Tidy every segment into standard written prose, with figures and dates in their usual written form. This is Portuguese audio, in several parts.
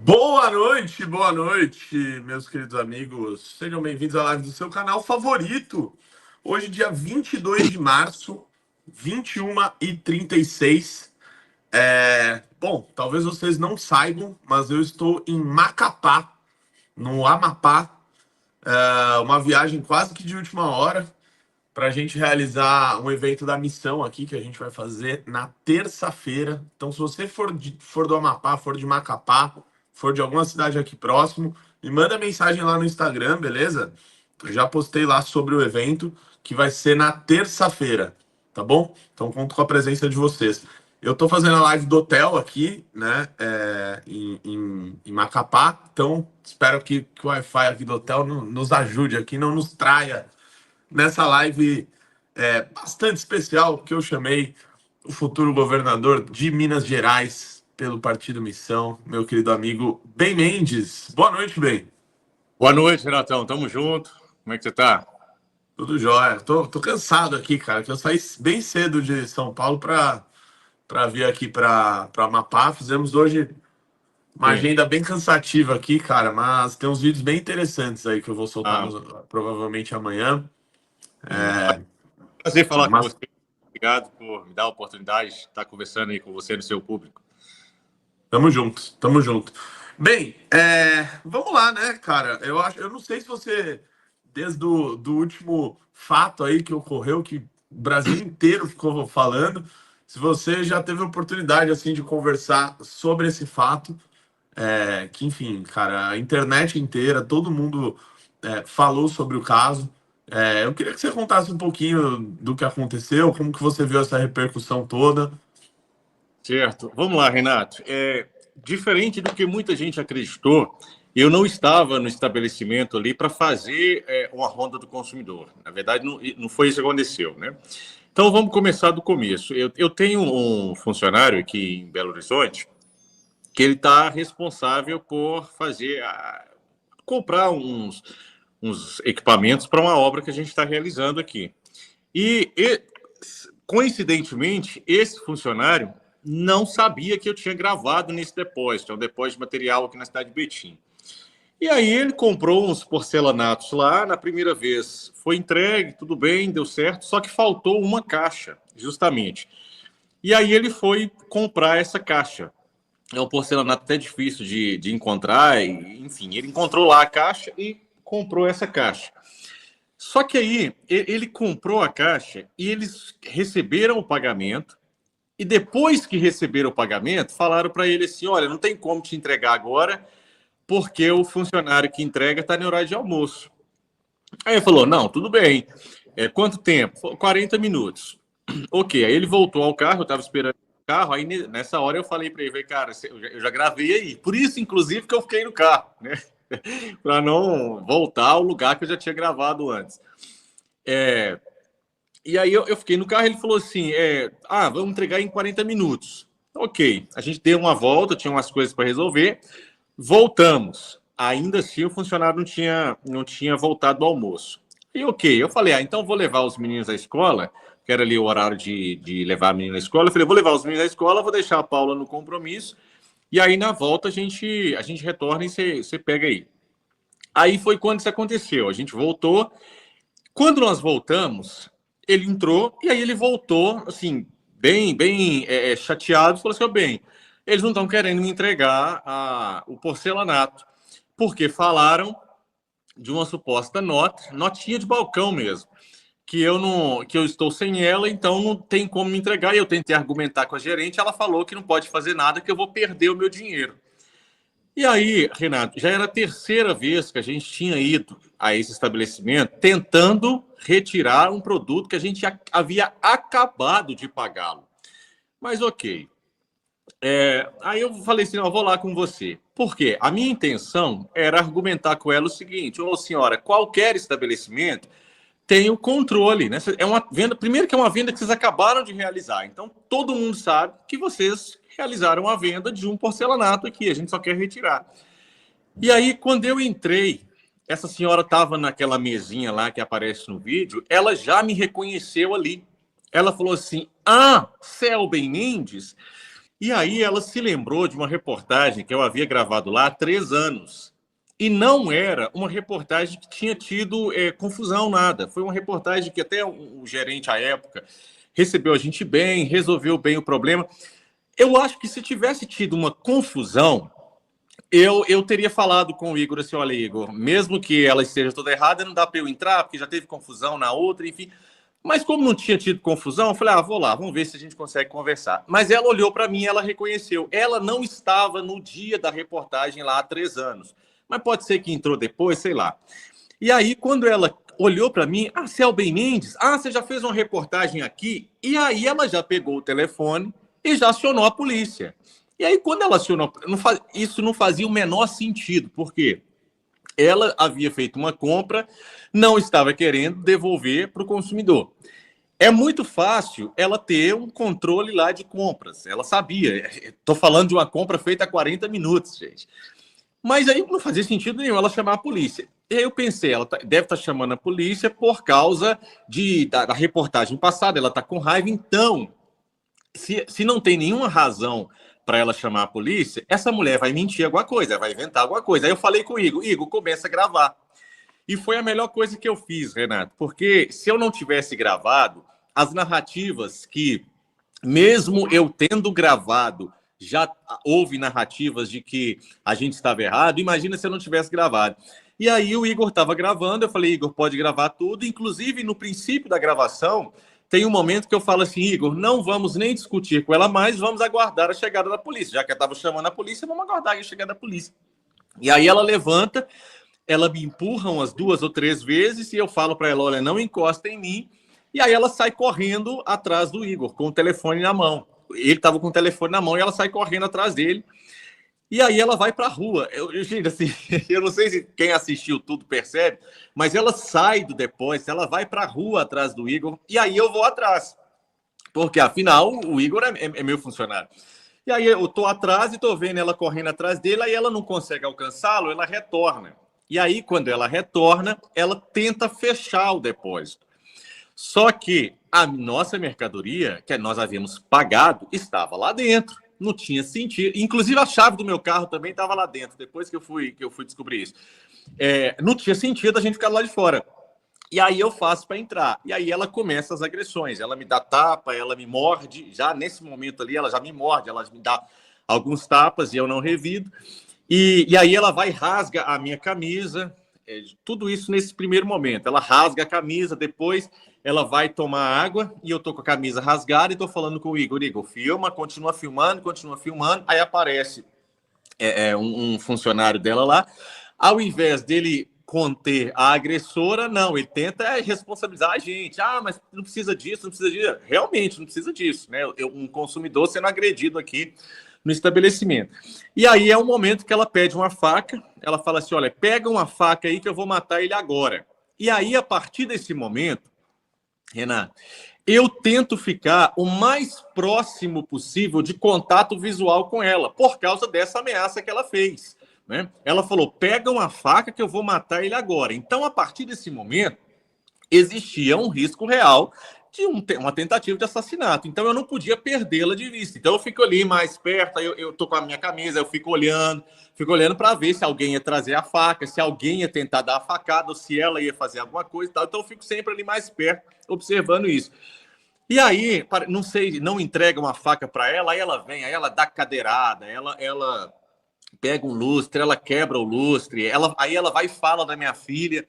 Boa noite, meus queridos amigos. Sejam bem-vindos à live do seu canal favorito. Hoje, dia 22 de março, 21h36. Bom, talvez vocês não saibam, mas eu estou em Macapá, no Amapá. Uma viagem quase que de última hora para a gente realizar um evento da missão aqui que a gente vai fazer na terça-feira. Então, se você for do Amapá, for de Macapá, for de alguma cidade aqui próximo, me manda mensagem lá no Instagram, beleza? Eu já postei lá sobre o evento que vai ser na terça-feira, tá bom? Então, conto com a presença de vocês. Eu tô fazendo a live do hotel aqui, né, em Macapá. Então, espero que o Wi-Fi aqui do hotel nos ajude aqui, não nos traia nessa live bastante especial que eu chamei o futuro governador de Minas Gerais pelo Partido Missão, meu querido amigo Ben Mendes. Boa noite, Ben. Boa noite, Renatão. Tamo junto. Como é que você tá? Tudo jóia. Tô cansado aqui, cara, que eu saí bem cedo de São Paulo para vir aqui para Amapá. Fizemos hoje uma agenda bem cansativa aqui, cara, mas tem uns vídeos bem interessantes aí que eu vou soltar provavelmente amanhã. Prazer falar com você. Obrigado por me dar a oportunidade de estar conversando aí com você no seu público. Tamo junto, tamo junto. Bem, vamos lá, né, cara? Eu não sei se você, desde do último fato aí que ocorreu, que o Brasil inteiro ficou falando, se você já teve a oportunidade, assim, de conversar sobre esse fato, que, enfim, cara, a internet inteira, todo mundo falou sobre o caso. Eu queria que você contasse um pouquinho do que aconteceu, como que você viu essa repercussão toda. Certo. Vamos lá, Renato. Diferente do que muita gente acreditou, eu não estava no estabelecimento ali para fazer uma ronda do consumidor. Na verdade, não foi isso que aconteceu, né? Então, vamos começar do começo. Eu tenho um funcionário aqui em Belo Horizonte que ele está responsável por comprar uns equipamentos para uma obra que a gente está realizando aqui. E, coincidentemente, esse funcionário não sabia que eu tinha gravado nesse depósito. É um depósito de material aqui na cidade de Betim. E aí ele comprou uns porcelanatos lá. Na primeira vez foi entregue, tudo bem, deu certo, só que faltou uma caixa, justamente. E aí ele foi comprar essa caixa. É um porcelanato até difícil de encontrar, enfim, ele encontrou lá a caixa e comprou essa caixa. Só que aí ele comprou a caixa e eles receberam o pagamento, e depois que receberam o pagamento, falaram para ele assim: olha, não tem como te entregar agora, porque o funcionário que entrega está no horário de almoço. Aí ele falou: não, tudo bem. Quanto tempo? 40 minutos. Ok, aí ele voltou ao carro, eu estava esperando o carro, aí nessa hora eu falei para ele, cara, eu já gravei aí. Por isso, inclusive, que eu fiquei no carro, né? Para não voltar ao lugar que eu já tinha gravado antes. E aí eu fiquei no carro, ele falou assim, vamos entregar em 40 minutos. Ok, a gente deu uma volta, tinha umas coisas para resolver, voltamos. Ainda assim, o funcionário não tinha voltado do almoço. E ok, eu falei, então vou levar os meninos à escola, que era ali o horário de levar a menina à escola. Eu falei, vou levar os meninos à escola, vou deixar a Paula no compromisso, e aí na volta a gente retorna e você pega aí. Aí foi quando isso aconteceu, a gente voltou. Quando nós voltamos, ele entrou e aí ele voltou, assim, bem chateado, falou assim: bem, eles não estão querendo me entregar o porcelanato, porque falaram de uma suposta notinha de balcão mesmo, que eu estou sem ela, então não tem como me entregar. E eu tentei argumentar com a gerente, ela falou que não pode fazer nada, que eu vou perder o meu dinheiro. E aí, Renato, já era a terceira vez que a gente tinha ido a esse estabelecimento tentando retirar um produto que a gente havia acabado de pagá-lo. Mas ok. Aí eu falei assim, eu vou lá com você. Por quê? A minha intenção era argumentar com ela o seguinte: ô senhora, qualquer estabelecimento tem o controle, né? É uma venda, primeiro que é uma venda que vocês acabaram de realizar. Então, todo mundo sabe que vocês realizaram a venda de um porcelanato aqui, a gente só quer retirar. E aí, quando eu entrei, essa senhora estava naquela mesinha lá que aparece no vídeo, ela já me reconheceu ali. Ela falou assim: Selben Mendes? E aí ela se lembrou de uma reportagem que eu havia gravado lá há 3 anos. E não era uma reportagem que tinha tido confusão, nada. Foi uma reportagem que até o gerente à época recebeu a gente bem, resolveu bem o problema. Eu acho que se tivesse tido uma confusão, eu teria falado com o Igor assim, olha, Igor, mesmo que ela esteja toda errada, não dá para eu entrar, porque já teve confusão na outra, enfim. Mas como não tinha tido confusão, eu falei, vou lá, vamos ver se a gente consegue conversar. Mas ela olhou para mim, ela reconheceu. Ela não estava no dia da reportagem lá há 3 anos. Mas pode ser que entrou depois, sei lá. E aí, quando ela olhou para mim, Selben Mendes, você já fez uma reportagem aqui? E aí ela já pegou o telefone e já acionou a polícia. E aí, quando ela acionou, isso não fazia o menor sentido, porque ela havia feito uma compra, não estava querendo devolver para o consumidor. É muito fácil ela ter um controle lá de compras. Ela sabia. Estou falando de uma compra feita há 40 minutos, gente. Mas aí não fazia sentido nenhum ela chamar a polícia. E aí eu pensei, ela deve estar chamando a polícia por causa da reportagem passada, ela está com raiva. Então, se não tem nenhuma razão para ela chamar a polícia, essa mulher vai mentir alguma coisa, vai inventar alguma coisa. Aí eu falei com o Igor, começa a gravar. E foi a melhor coisa que eu fiz, Renato, porque se eu não tivesse gravado, as narrativas que, mesmo eu tendo gravado, já houve narrativas de que a gente estava errado, imagina se eu não tivesse gravado. E aí o Igor estava gravando, eu falei, Igor, pode gravar tudo, inclusive no princípio da gravação, tem um momento que eu falo assim, Igor, não vamos nem discutir com ela mais, vamos aguardar a chegada da polícia. Já que eu estava chamando a polícia, vamos aguardar a chegada da polícia. E aí ela levanta, ela me empurra umas 2 ou 3 vezes e eu falo para ela, olha, não encosta em mim. E aí ela sai correndo atrás do Igor, com o telefone na mão. Ele estava com o telefone na mão e ela sai correndo atrás dele. E aí ela vai para a rua. Gente, assim, eu não sei se quem assistiu tudo percebe, mas ela sai do depósito, ela vai para a rua atrás do Igor, e aí eu vou atrás. Porque, afinal, o Igor é meu funcionário. E aí eu tô atrás e tô vendo ela correndo atrás dele, aí ela não consegue alcançá-lo, ela retorna. E aí, quando ela retorna, ela tenta fechar o depósito. Só que a nossa mercadoria, que nós havíamos pagado, estava lá dentro. Não tinha sentido. Inclusive, a chave do meu carro também estava lá dentro, depois que eu fui descobrir isso. Não tinha sentido a gente ficar lá de fora. E aí eu faço para entrar. E aí ela começa as agressões. Ela me dá tapa, ela me morde. Já nesse momento ali, ela já me morde, ela me dá alguns tapas e eu não revido. E aí ela vai e rasga a minha camisa. Tudo isso nesse primeiro momento. Ela rasga a camisa, depois ela vai tomar água e eu tô com a camisa rasgada e tô falando com o Igor. Igor, filma, continua filmando. Aí aparece um funcionário dela lá. Ao invés dele conter a agressora, não, ele tenta responsabilizar a gente. Mas não precisa disso, não precisa disso. Realmente, não precisa disso, né? Um consumidor sendo agredido aqui no estabelecimento. E aí é um momento que ela pede uma faca, ela fala assim, olha, pega uma faca aí que eu vou matar ele agora. E aí, a partir desse momento, Renato, eu tento ficar o mais próximo possível de contato visual com ela, por causa dessa ameaça que ela fez. Né? Ela falou, pega uma faca que eu vou matar ele agora. Então, a partir desse momento, existia um risco real de uma tentativa de assassinato. Então, eu não podia perdê-la de vista. Então, eu fico ali mais perto, eu tô com a minha camisa, eu fico olhando para ver se alguém ia trazer a faca, se alguém ia tentar dar a facada, ou se ela ia fazer alguma coisa e tal. Então, eu fico sempre ali mais perto, observando isso. E aí, não sei, não entrega uma faca para ela, aí ela vem, aí ela dá cadeirada, ela pega um lustre, ela quebra o lustre, aí ela vai e fala da minha filha,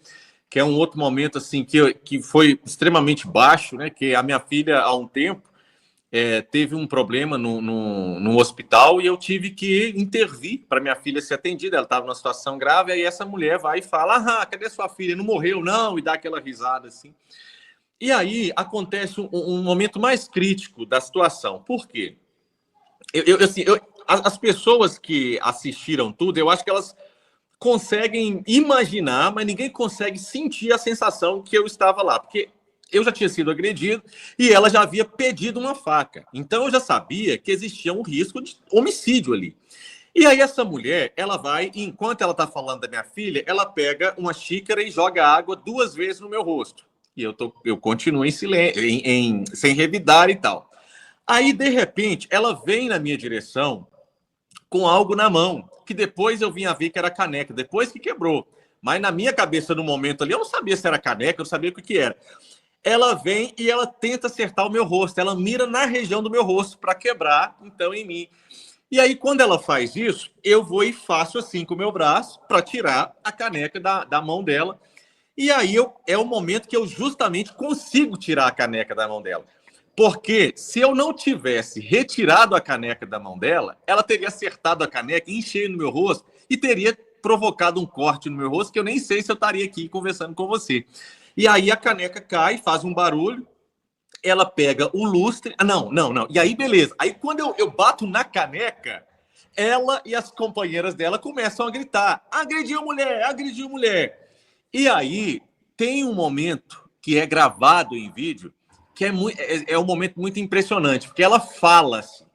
que é um outro momento assim que foi extremamente baixo, né? Que a minha filha, há um tempo, teve um problema no hospital e eu tive que intervir para minha filha ser atendida. Ela estava numa situação grave, aí essa mulher vai e fala, cadê sua filha? Não morreu, não? E dá aquela risada assim. E aí acontece um momento mais crítico da situação. Por quê? As pessoas que assistiram tudo, eu acho que elas conseguem imaginar, mas ninguém consegue sentir a sensação que eu estava lá, porque eu já tinha sido agredido e ela já havia pedido uma faca. Então eu já sabia que existia um risco de homicídio ali. E aí essa mulher, ela vai, enquanto ela está falando da minha filha, ela pega uma xícara e joga água 2 vezes no meu rosto. E eu continuo em silêncio, sem revidar e tal. Aí, de repente, ela vem na minha direção com algo na mão, que depois eu vim a ver que era caneca, depois que quebrou. Mas na minha cabeça, no momento ali, eu não sabia se era caneca, eu não sabia o que era. Ela vem e ela tenta acertar o meu rosto, ela mira na região do meu rosto para quebrar, então, em mim. E aí, quando ela faz isso, eu vou e faço assim com o meu braço para tirar a caneca da mão dela. E aí é o momento que eu justamente consigo tirar a caneca da mão dela. Porque se eu não tivesse retirado a caneca da mão dela, ela teria acertado a caneca em cheio no meu rosto e teria provocado um corte no meu rosto que eu nem sei se eu estaria aqui conversando com você. E aí a caneca cai, faz um barulho, ela pega o lustre. Não. E aí, beleza. Aí quando eu bato na caneca, ela e as companheiras dela começam a gritar: agrediu mulher, agrediu mulher. E aí tem um momento que é gravado em vídeo que é um momento muito impressionante, porque ela fala assim: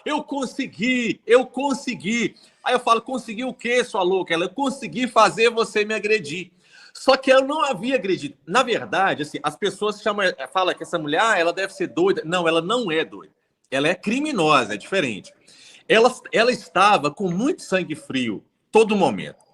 eu consegui, eu consegui. Aí eu falo: conseguiu o quê, sua louca? Ela: eu consegui fazer você me agredir. Só que eu não havia agredido. Na verdade, assim, as pessoas falam que essa mulher, ela deve ser doida. Não, ela não é doida. Ela é criminosa, é diferente. Ela estava com muito sangue frio todo momento.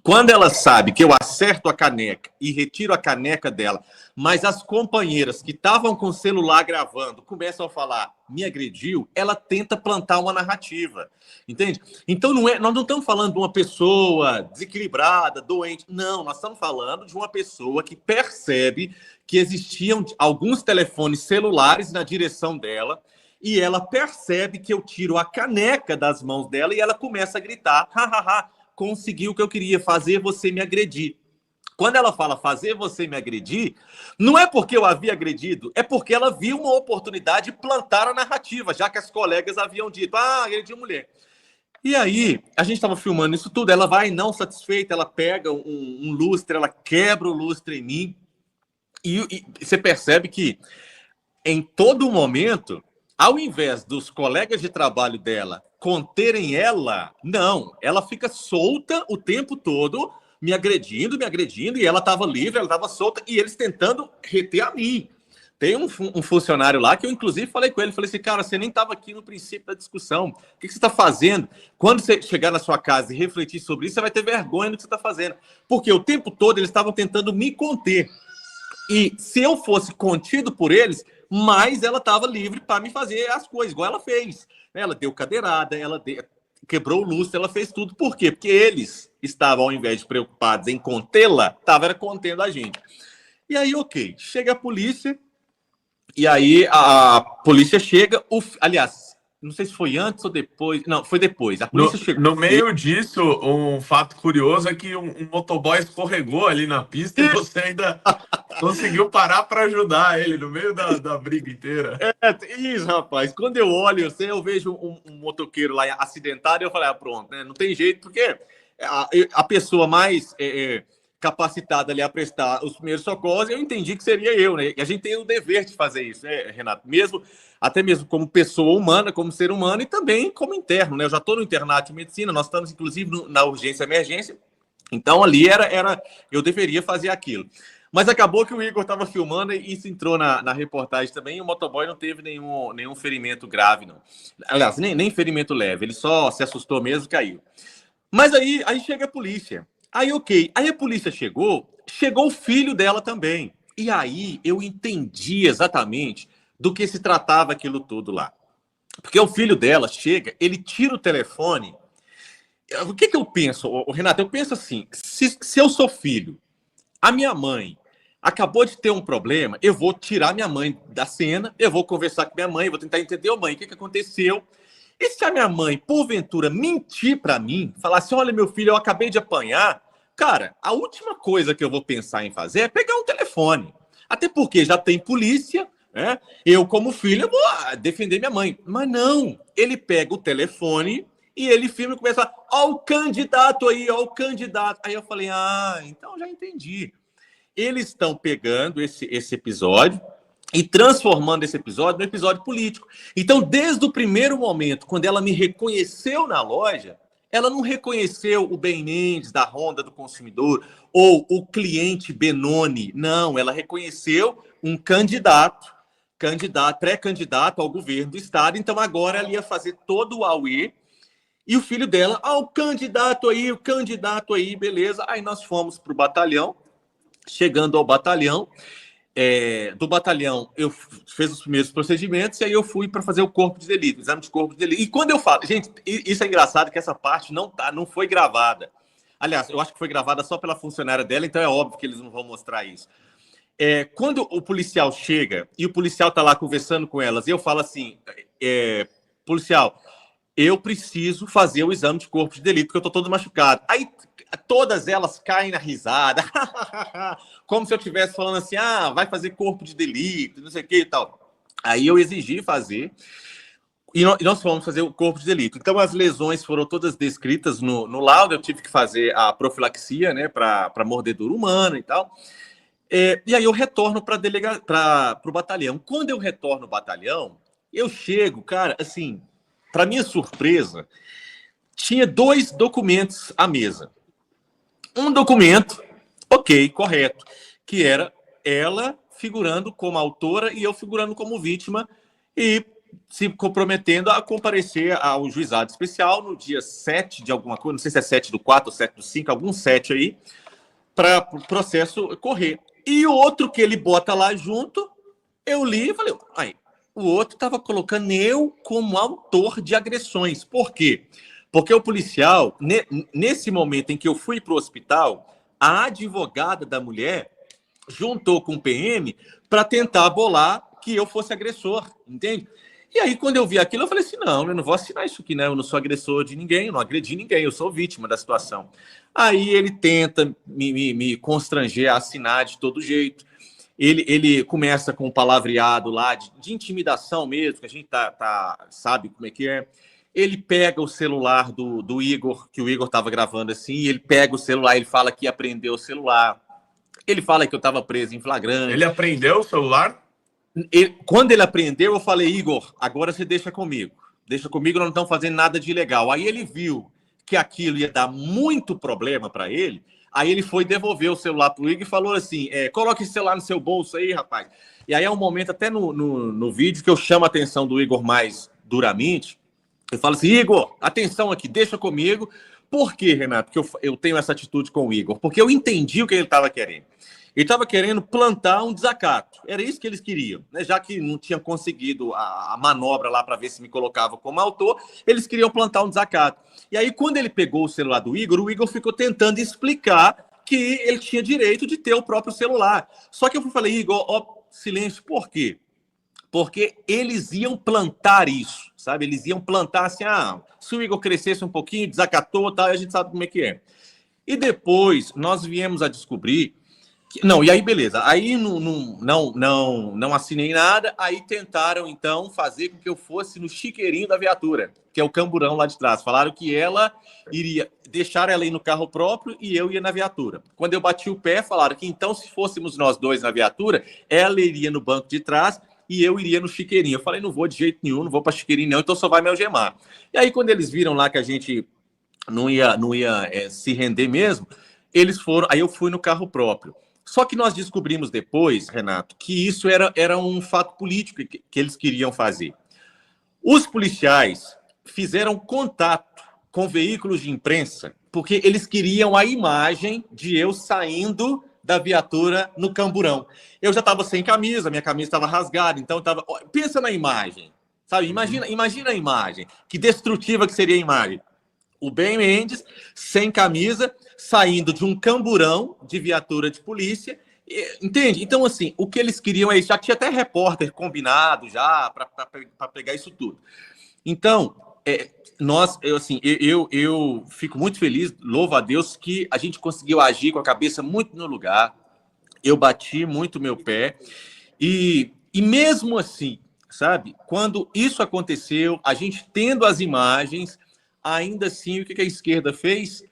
Quando ela sabe que eu acerto a caneca e retiro a caneca dela, mas as companheiras que estavam com o celular gravando começam a falar: me agrediu, ela tenta plantar uma narrativa, entende? Então nós não estamos falando de uma pessoa desequilibrada, doente, não, nós estamos falando de uma pessoa que percebe que existiam alguns telefones celulares na direção dela e ela percebe que eu tiro a caneca das mãos dela e ela começa a gritar: consegui o que eu queria, fazer você me agredir. Quando ela fala fazer você me agredir, não é porque eu havia agredido, é porque ela viu uma oportunidade de plantar a narrativa, já que as colegas haviam dito: agrediu mulher. E aí, a gente estava filmando isso tudo, ela vai não satisfeita, ela pega um lustre, ela quebra o lustre em mim, e você percebe que em todo momento, ao invés dos colegas de trabalho dela conterem ela, não, ela fica solta o tempo todo, me agredindo, e ela estava livre, ela estava solta, e eles tentando reter a mim. Tem um funcionário lá que eu, inclusive, falei com ele, falei assim: cara, você nem estava aqui no princípio da discussão, o que você está fazendo? Quando você chegar na sua casa e refletir sobre isso, você vai ter vergonha do que você está fazendo. Porque o tempo todo eles estavam tentando me conter. E se eu fosse contido por eles, mais ela estava livre para me fazer as coisas, igual ela fez. Ela deu cadeirada, quebrou o lustre, ela fez tudo. Por quê? Porque eles estavam, ao invés de preocupados em contê-la, estavam contendo a gente. E aí, ok, chega a polícia, e aí a polícia chega, aliás, não sei se foi antes ou depois. Não, foi depois. A polícia chegou. No meio disso, um fato curioso é que um motoboy escorregou ali na pista e você ainda conseguiu parar para ajudar ele no meio da briga inteira. Isso, rapaz. Quando eu olho, eu vejo um motoqueiro lá acidentado, eu falei: pronto, né? Não tem jeito, porque a pessoa mais capacitada ali a prestar os primeiros socorros, eu entendi que seria eu, né? E a gente tem o dever de fazer isso, né, Renato? Até mesmo como pessoa humana, como ser humano e também como interno, né? Eu já estou no internato de medicina, nós estamos, inclusive, na urgência e emergência, então ali eu deveria fazer aquilo. Mas acabou que o Igor estava filmando e isso entrou na reportagem também, e o motoboy não teve nenhum ferimento grave, não. Aliás, nem ferimento leve, ele só se assustou mesmo e caiu. Mas aí chega a polícia. Aí, ok. Aí a polícia chegou o filho dela também. E aí eu entendi exatamente do que se tratava aquilo tudo lá. Porque o filho dela chega, ele tira o telefone. O que eu penso, Renato? Eu penso assim: se eu sou filho, a minha mãe acabou de ter um problema, eu vou tirar minha mãe da cena, eu vou conversar com minha mãe, vou tentar entender: mãe, o que aconteceu? E se a minha mãe, porventura, mentir para mim, falar assim: olha, meu filho, eu acabei de apanhar, cara, a última coisa que eu vou pensar em fazer é pegar um telefone. Até porque já tem polícia, né? Eu, como filho, eu vou defender minha mãe. Mas não, ele pega o telefone e ele filma e começa a falar: ó o candidato aí, ó o candidato. Aí eu falei: então já entendi. Eles estão pegando esse episódio e transformando esse episódio num episódio político. Então, desde o primeiro momento, quando ela me reconheceu na loja, ela não reconheceu o Ben Mendes da Ronda do Consumidor ou o cliente Benoni. Não, ela reconheceu um candidato pré-candidato ao governo do estado, então agora ela ia fazer todo o auê, e o filho dela, o candidato aí, beleza. Aí nós fomos para o batalhão, chegando ao batalhão, do batalhão eu fiz os primeiros procedimentos, e aí eu fui para fazer o corpo de delito, o exame de corpo de delito. E quando eu falo, gente, isso é engraçado que essa parte não foi gravada. Aliás, eu acho que foi gravada só pela funcionária dela, então é óbvio que eles não vão mostrar isso. Quando o policial chega e o policial está lá conversando com elas, eu falo assim, policial, eu preciso fazer o exame de corpo de delito, porque eu estou todo machucado. Aí todas elas caem na risada, como se eu estivesse falando assim, vai fazer corpo de delito, não sei o que e tal. Aí eu exigi fazer, e nós fomos fazer o corpo de delito. Então as lesões foram todas descritas no laudo, eu tive que fazer a profilaxia, né, para mordedura humana e tal. E aí eu retorno para o batalhão. Quando eu retorno ao batalhão, eu chego, cara, assim, para minha surpresa, tinha 2 documentos à mesa. Um documento, ok, correto, que era ela figurando como autora e eu figurando como vítima e se comprometendo a comparecer ao juizado especial no dia 7 de alguma coisa, não sei se é 7/4 ou 7/5, algum 7 aí, para o processo correr. E o outro que ele bota lá junto, eu li e falei, o outro estava colocando eu como autor de agressões. Por quê? Porque o policial, nesse momento em que eu fui para o hospital, a advogada da mulher juntou com o PM para tentar bolar que eu fosse agressor, entende? E aí, quando eu vi aquilo, eu falei assim, não, eu não vou assinar isso aqui, né? Eu não sou agressor de ninguém, eu não agredi ninguém, eu sou vítima da situação. Aí ele tenta me constranger a assinar de todo jeito. Ele começa com um palavreado lá de intimidação mesmo, que a gente sabe como é que é. Ele pega o celular do Igor, que o Igor estava gravando assim, ele pega o celular, ele fala que apreendeu o celular. Ele fala que eu estava preso em flagrante. Ele apreendeu o celular? Quando ele apreendeu, eu falei, Igor, agora você deixa comigo. Deixa comigo, nós não estamos fazendo nada de ilegal. Aí ele viu que aquilo ia dar muito problema para ele, aí ele foi devolver o celular para o Igor e falou assim, coloque esse celular no seu bolso aí, rapaz. E aí é um momento, até no vídeo, que eu chamo a atenção do Igor mais duramente. Eu falo assim, Igor, atenção aqui, deixa comigo. Por quê, Renato, que eu tenho essa atitude com o Igor? Porque eu entendi o que ele estava querendo. Ele estava querendo plantar um desacato. Era isso que eles queriam, né? Já que não tinham conseguido a manobra lá para ver se me colocava como autor, eles queriam plantar um desacato. E aí, quando ele pegou o celular do Igor, o Igor ficou tentando explicar que ele tinha direito de ter o próprio celular. Só que eu falei, Igor, silêncio, por quê? Porque eles iam plantar isso, sabe? Eles iam plantar assim, se o Igor crescesse um pouquinho, desacatou, tal, a gente sabe como é que é. E depois nós viemos a descobrir não, e aí beleza, aí não assinei nada, aí tentaram então fazer com que eu fosse no chiqueirinho da viatura, que é o camburão lá de trás. Falaram que ela iria deixar ela ir no carro próprio e eu ia na viatura. Quando eu bati o pé, falaram que então se fôssemos nós dois na viatura, ela iria no banco de trás e eu iria no chiqueirinho. Eu falei, não vou de jeito nenhum, não vou para chiqueirinho não, então só vai me algemar. E aí quando eles viram lá que a gente não ia se render mesmo, eles foram, aí eu fui no carro próprio. Só que nós descobrimos depois, Renato, que isso era um fato político que eles queriam fazer. Os policiais fizeram contato com veículos de imprensa porque eles queriam a imagem de eu saindo da viatura no camburão. Eu já estava sem camisa, minha camisa estava rasgada, então estava. Pensa na imagem, sabe? Imagina a imagem. Que destrutiva que seria a imagem. O Ben Mendes, sem camisa, saindo de um camburão de viatura de polícia, entende? Então, assim, o que eles queriam é isso. Já tinha até repórter combinado já para pegar isso tudo. Então, eu fico muito feliz, louvo a Deus, que a gente conseguiu agir com a cabeça muito no lugar. Eu bati muito meu pé. E mesmo assim, sabe? Quando isso aconteceu, a gente tendo as imagens, ainda assim, o que a esquerda fez?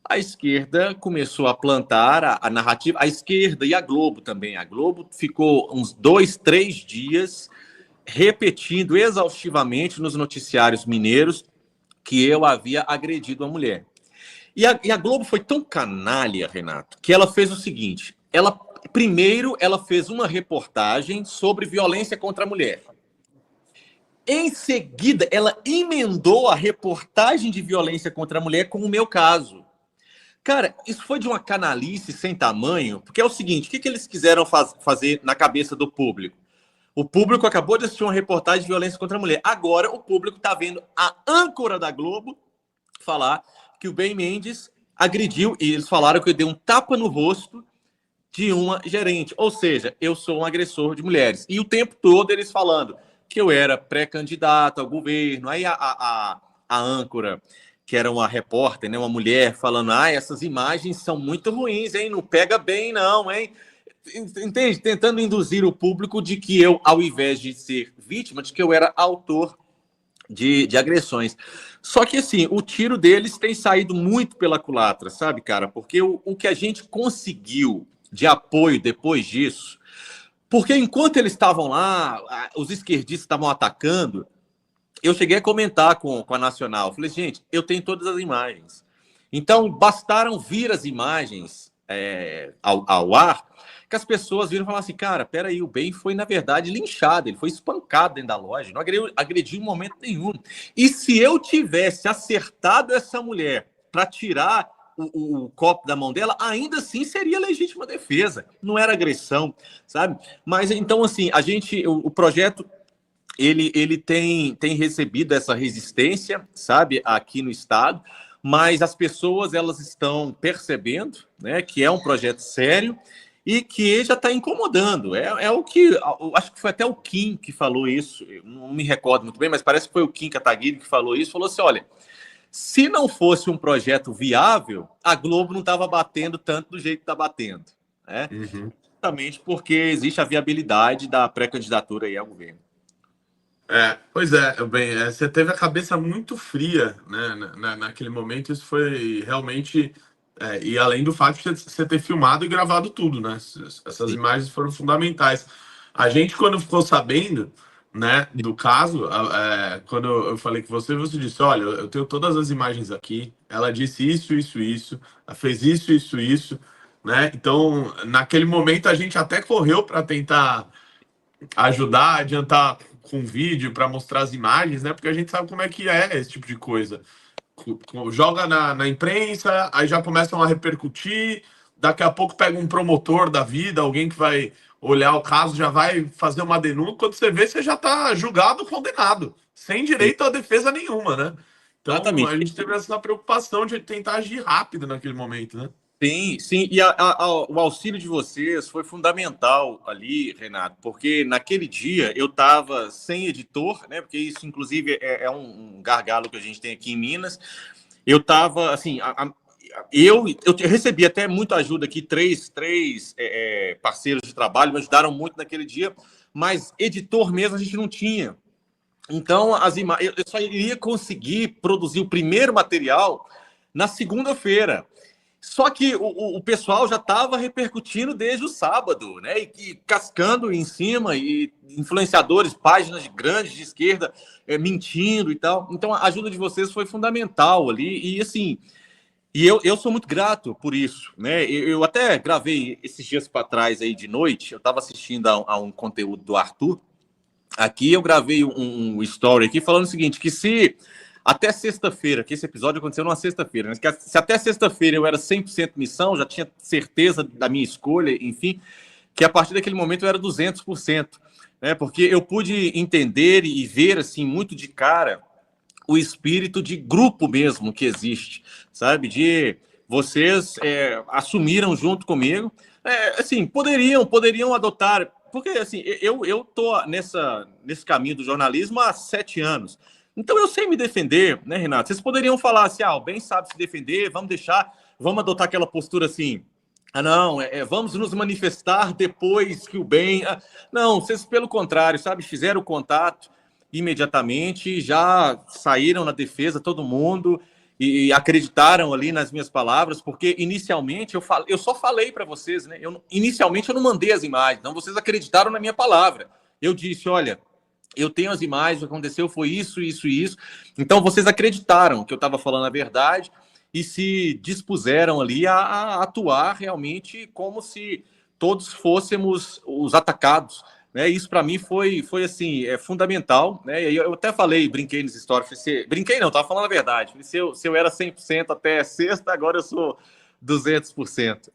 A esquerda começou a plantar a narrativa, a esquerda e a Globo também. A Globo ficou uns 2, 3 dias repetindo exaustivamente nos noticiários mineiros que eu havia agredido a mulher. E a Globo foi tão canalha, Renato, que ela fez o seguinte, ela primeiro, ela fez uma reportagem sobre violência contra a mulher. Em seguida, ela emendou a reportagem de violência contra a mulher com o meu caso. Cara, isso foi de uma canalice sem tamanho, porque é o seguinte, o que eles quiseram fazer na cabeça do público? O público acabou de assistir uma reportagem de violência contra a mulher. Agora, o público está vendo a âncora da Globo falar que o Ben Mendes agrediu, e eles falaram que eu dei um tapa no rosto de uma gerente. Ou seja, eu sou um agressor de mulheres. E o tempo todo eles falando que eu era pré-candidato ao governo. Aí a âncora, que era uma repórter, né, uma mulher, falando, essas imagens são muito ruins, hein? Não pega bem, não, hein? Entende? Tentando induzir o público de que eu, ao invés de ser vítima, de que eu era autor de agressões. Só que, assim, o tiro deles tem saído muito pela culatra, sabe, cara? Porque o que a gente conseguiu de apoio depois disso, porque enquanto eles estavam lá, os esquerdistas estavam atacando, eu cheguei a comentar com a Nacional. Falei, gente, eu tenho todas as imagens. Então, bastaram vir as imagens ao ar, que as pessoas viram e falaram assim, cara, peraí, o Ben foi, na verdade, linchado, ele foi espancado dentro da loja, não agrediu em momento nenhum. E se eu tivesse acertado essa mulher para tirar o copo da mão dela, ainda assim seria legítima defesa, não era agressão, sabe? Mas, então, assim, o projeto, ele tem recebido essa resistência, sabe, aqui no estado, mas as pessoas, elas estão percebendo, né, que é um projeto sério e que já está incomodando. É o que, acho que foi até o Kim que falou isso, eu não me recordo muito bem, mas parece que foi o Kim Kataguiri que falou isso, falou assim, olha, se não fosse um projeto viável, a Globo não estava batendo tanto do jeito que está batendo, né? Justamente porque existe a viabilidade da pré-candidatura aí ao governo. Pois é, bem, você teve a cabeça muito fria, né, naquele momento, isso foi realmente, e além do fato de você ter filmado e gravado tudo, né, essas Sim. imagens foram fundamentais. A gente, quando ficou sabendo, né, do caso, quando eu falei com você disse, olha, eu tenho todas as imagens aqui, ela disse isso, ela fez isso, né, então, naquele momento, a gente até correu para tentar ajudar, adiantar com vídeo para mostrar as imagens, né? Porque a gente sabe como é que é esse tipo de coisa. Joga na imprensa, aí já começam a repercutir, daqui a pouco pega um promotor da vida, alguém que vai olhar o caso, já vai fazer uma denúncia, quando você vê, você já está julgado, condenado, sem direito a defesa nenhuma, né? Então, a Exatamente. gente teve essa preocupação de tentar agir rápido naquele momento, né? Sim, sim. E o auxílio de vocês foi fundamental ali, Renato, porque naquele dia eu estava sem editor, né? Porque isso, inclusive, é um gargalo que a gente tem aqui em Minas. Eu estava, assim, eu recebi até muita ajuda aqui, três parceiros de trabalho me ajudaram muito naquele dia, mas editor mesmo a gente não tinha. Então, eu só iria conseguir produzir o primeiro material na segunda-feira. Só que o pessoal já estava repercutindo desde o sábado, né? E cascando em cima, e influenciadores, páginas grandes de esquerda mentindo e tal. Então, a ajuda de vocês foi fundamental ali. E assim, eu sou muito grato por isso, né? Eu até gravei esses dias para trás aí de noite, eu estava assistindo a um conteúdo do Arthur. Aqui eu gravei um story aqui falando o seguinte, que se até sexta-feira, que esse episódio aconteceu numa sexta-feira, né? Se até sexta-feira eu era 100% missão, já tinha certeza da minha escolha, enfim, que a partir daquele momento eu era 200%, né? Porque eu pude entender e ver, assim, muito de cara o espírito de grupo mesmo que existe, sabe? De vocês assumiram junto comigo, assim, poderiam adotar, porque assim, eu tô nesse caminho do jornalismo há 7 anos. Então eu sei me defender, né, Renato? Vocês poderiam falar assim, o Ben sabe se defender, vamos adotar aquela postura assim, não, vamos nos manifestar depois que o Ben... Não, vocês pelo contrário, sabe, fizeram o contato imediatamente, já saíram na defesa todo mundo e acreditaram ali nas minhas palavras, porque inicialmente eu só falei para vocês, né? Inicialmente eu não mandei as imagens, então vocês acreditaram na minha palavra. Eu disse, olha, eu tenho as imagens, o que aconteceu foi isso, isso e isso. Então vocês acreditaram que eu estava falando a verdade e se dispuseram ali a atuar realmente como se todos fôssemos os atacados, né? Isso para mim foi assim, fundamental, né? E eu até falei, brinquei nessa história, brinquei não, tava falando a verdade. Se eu era 100% até sexta, agora eu sou 200%.